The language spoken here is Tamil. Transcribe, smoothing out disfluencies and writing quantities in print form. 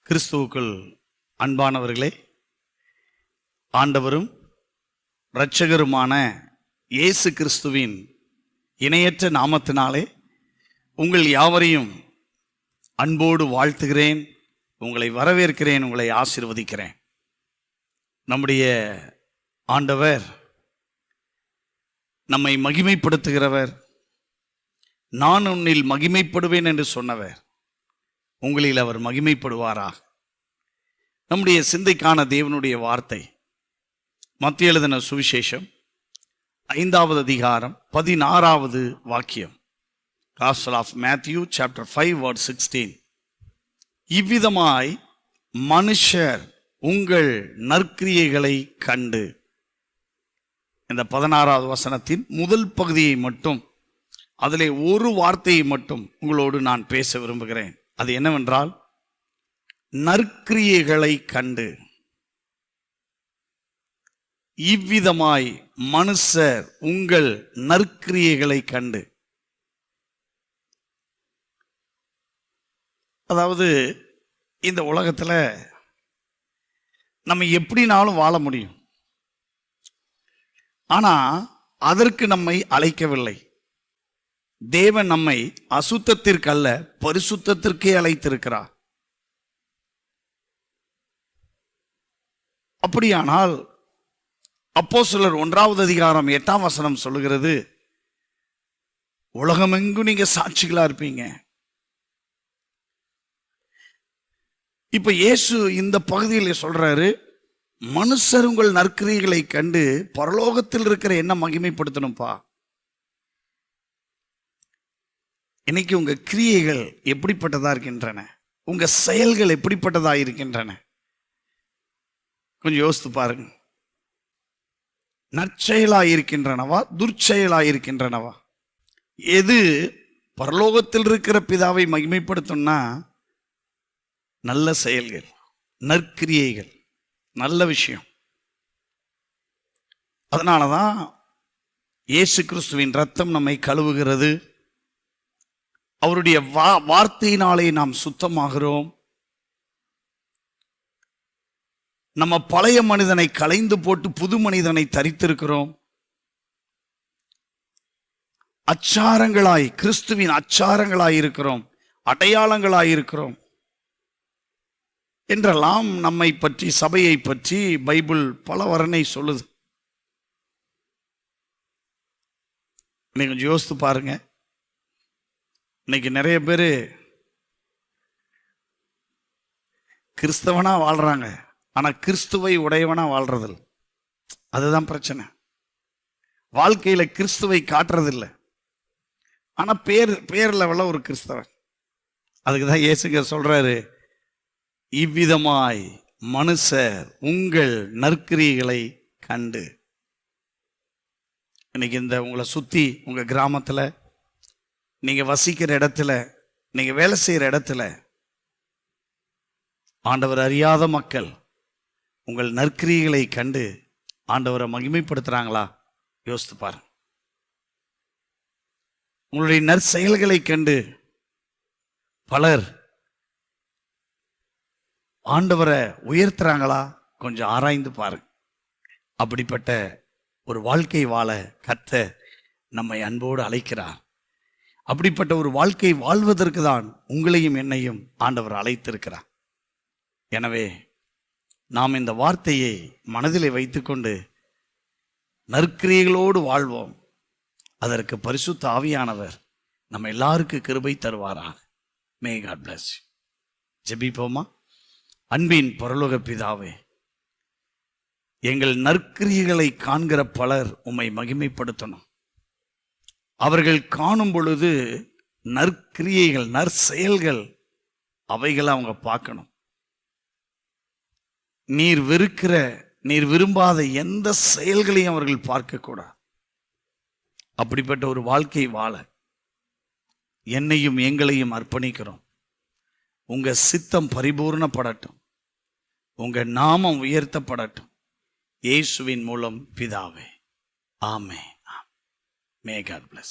கிறிஸ்துவுக்குள் அன்பானவர்களே, ஆண்டவரும் இரட்சகருமான இயேசு கிறிஸ்துவின் இணையற்ற நாமத்தினாலே உங்கள் யாவரையும் அன்போடு வாழ்த்துகிறேன். உங்களை வரவேற்கிறேன், உங்களை ஆசீர்வதிக்கிறேன். நம்முடைய ஆண்டவர் நம்மை மகிமைப்படுத்துகிறவர். நான் உன்னில் மகிமைப்படுவேன் என்று சொன்னவர் உங்களில் அவர் மகிமைப்படுவாராக. நம்முடைய சிந்தைக்கான தேவனுடைய வார்த்தை மத்தேயு எழுதின சுவிசேஷம் 5வது அதிகாரம் 16வது வாக்கியம். Gospel of Matthew chapter 5 verse 16. இவ்விதமாய் மனுஷர் உங்கள் நற்கிரியைகளை கண்டு. இந்த 16வது வசனத்தின் முதல் பகுதியை மட்டும், அதிலே ஒரு வார்த்தையை மட்டும் உங்களோடு நான் பேச விரும்புகிறேன். அது என்னவென்றால், நற்கிரியைகளை கண்டு. இவ்விதமாய் மனுஷர் உங்கள் நற்கிரியைகளை கண்டு. அதாவது, இந்த உலகத்தில் நம்ம எப்படினாலும் வாழ முடியும். ஆனால் அதற்கு நம்மை அழைக்கவில்லை. தேவன் நம்மை அசுத்தத்திற்கு அல்ல, பரிசுத்தத்திற்கே அழைத்திருக்கிறார். அப்படியானால் அப்போஸ்தலர் 1வது அதிகாரம் 8ஆம் வசனம் சொல்லுகிறது, உலகமெங்கும் நீங்க சாட்சிகளா இருப்பீங்க. இப்ப இயேசு இந்த பகுதியில் சொல்றாரு, மனுஷர் உங்கள் நற்கிரியைகளை கண்டு பரலோகத்தில் இருக்கிற என்ன மகிமைப்படுத்தணும்பா. இன்னைக்கு உங்க கிரியைகள் எப்படிப்பட்டதா இருக்கின்றன? உங்க செயல்கள் எப்படிப்பட்டதா இருக்கின்றன? கொஞ்சம் யோசித்து பாருங்க. நற்செயலாய் இருக்கின்றனவா, துர்ச்செயலாய் இருக்கின்றனவா? எது பரலோகத்தில் இருக்கிற பிதாவை மகிமைப்படுத்தும்னா, நல்ல செயல்கள், நற்கிரியைகள், நல்ல விஷயம். அதனாலதான் இயேசு கிறிஸ்துவின் ரத்தம் நம்மை கழுவுகிறது. அவருடைய வார்த்தையினாலே நாம் சுத்தமாகிறோம். நம்ம பழைய மனிதனை களைந்து போட்டு புது மனிதனை தரித்திருக்கிறோம். அச்சாரங்களாய், கிறிஸ்துவின் அச்சாரங்களாய் இருக்கிறோம், அடையாளங்களாய் இருக்கிறோம் என்றெல்லாம் நம்மை பற்றி, சபையை பற்றி பைபிள் பல வர்ணனை சொல்லுது. நீங்க கொஞ்சம் யோசித்து பாருங்க. இன்னைக்கு நிறைய பேர் கிறிஸ்தவனா வாழ்றாங்க, ஆனா கிறிஸ்துவை உடையவனா வாழ்றதில்லை. அதுதான் பிரச்சனை. வாழ்க்கையில கிறிஸ்துவை காட்டுறதில்லை, ஆனா பேர் லெவல்ல ஒரு கிறிஸ்தவன். அதுக்குதான் இயேசுங்க சொல்றாரு, இவ்விதமாய் மனுஷர் உங்கள் நற்கிரியைகளை கண்டு. இன்னைக்கு இந்த உங்களை சுத்தி, உங்க கிராமத்துல, நீங்க வசிக்கிற இடத்துல, நீங்க வேலை செய்யற இடத்துல ஆண்டவர் அறியாத மக்கள் உங்கள் நற்கிரியைகளை கண்டு ஆண்டவரை மகிமைப்படுத்துறாங்களா? யோசித்து பாருங்க. உங்களுடைய நற்செயல்களை கண்டு பலர் ஆண்டவரை உயர்த்துறாங்களா? கொஞ்சம் ஆராய்ந்து பாருங்க. அப்படிப்பட்ட ஒரு வாழ்க்கை வாழ கர்த்தர் நம்மை அன்போடு அழைக்கிறார். அப்படிப்பட்ட ஒரு வாழ்க்கை வாழ்வதற்கு தான் உங்களையும் என்னையும் ஆண்டவர் அழைத்திருக்கிறார். எனவே நாம் இந்த வார்த்தையை மனதிலே வைத்துக்கொண்டு நற்கிரியைகளோடு வாழ்வோம். அதற்கு பரிசுத்த ஆவியானவர் நம்ம எல்லாருக்கும் கிருபை தருவாராக. May God bless you. ஜெபிப்போமா. அன்பின் பரலோக பிதாவே, எங்கள் நற்கிரியைகளை காண்கிற பலர் உம்மை மகிமைப்படுத்தணும். அவர்கள் காணும் பொழுது நற்கிரியைகள், நற்செயல்கள், அவைகளை அவங்க பார்க்கணும். நீர் வெறுக்கிற, நீர் விரும்பாத எந்த செயல்களையும் அவர்கள் பார்க்கக்கூடாது. அப்படிப்பட்ட ஒரு வாழ்க்கை வாழ என்னையும் எங்களையும் அர்ப்பணிக்கிறோம். உங்க சித்தம் பரிபூர்ணப்படட்டும், உங்க நாமம் உயர்த்தப்படட்டும். இயேசுவின் மூலம் பிதாவே, ஆமென். May God bless.